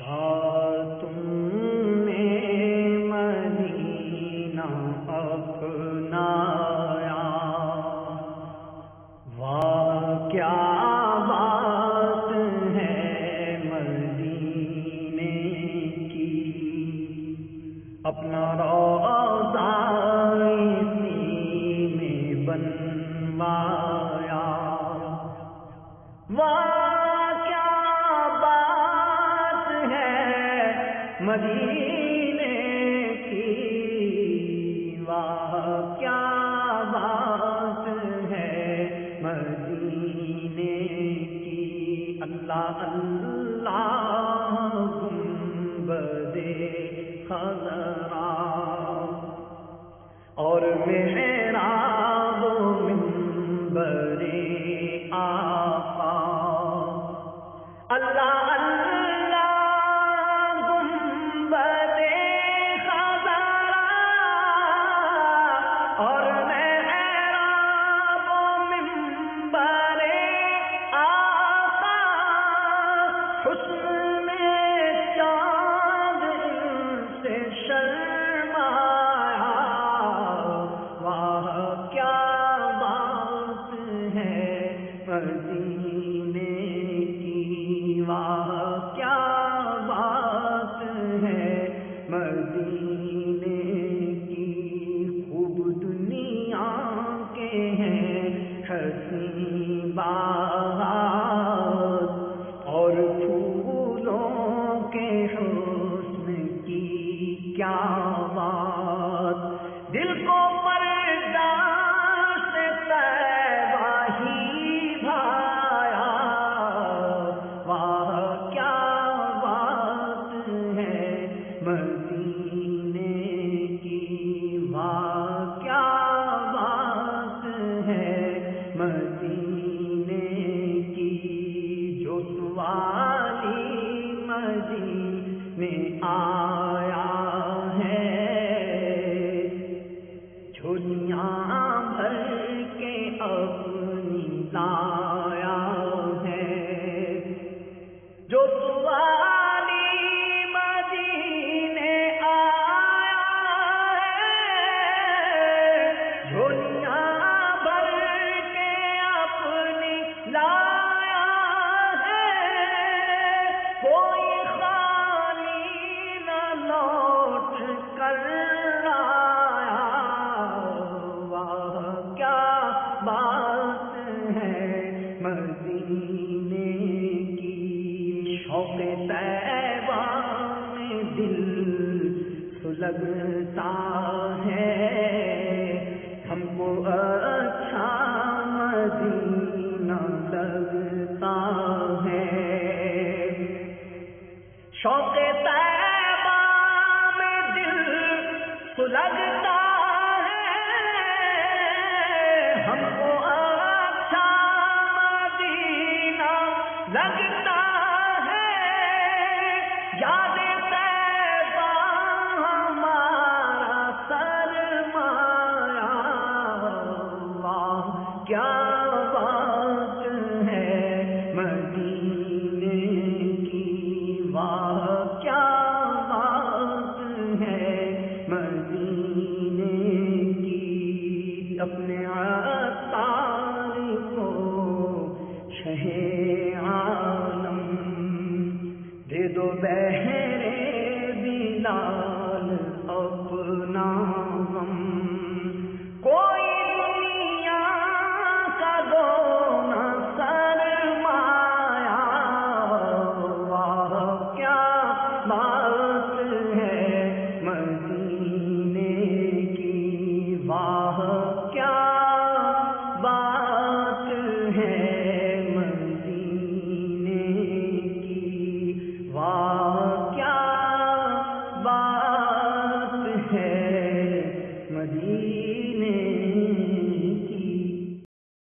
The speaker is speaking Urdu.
تم نے مدینہ اپنایا، واہ کیا بات ہے مدینے کی، اپنا روضہ اسی میں بنوایا، واہ مدینے کی، واہ کیا بات ہے مدینے کی، اللہ اللہ گنبد خضرا اور محراب منبر آقا، اللہ مدینے کی، واہ کیا بات ہے مدینے کی، خوب دنیا کے ہیں حسین باغات اور پھولوں کے حسن کی کیا بات، دل کو مدینے کی، واہ کیا بات ہے مدینے کی، جو سوالی مدینے آیا ہے، جھولیاں بھر کے اپنی لایا ہے، جو مدینے کی، شوق طیبہ میں دل سلگتا ہے، ہم کو اچھا مدینہ لگتا ہے، شوق طیبہ میں دل سلگتا ہے، ہم کو لگتا ہے، یاد طیبہ ہمارا سرمایہ، واہ کیا بات ہے مدینے کی، واہ کیا بات ہے مدینے کی، اپنے عطار کو شہ عالم دے دو بہرے بلال اپنا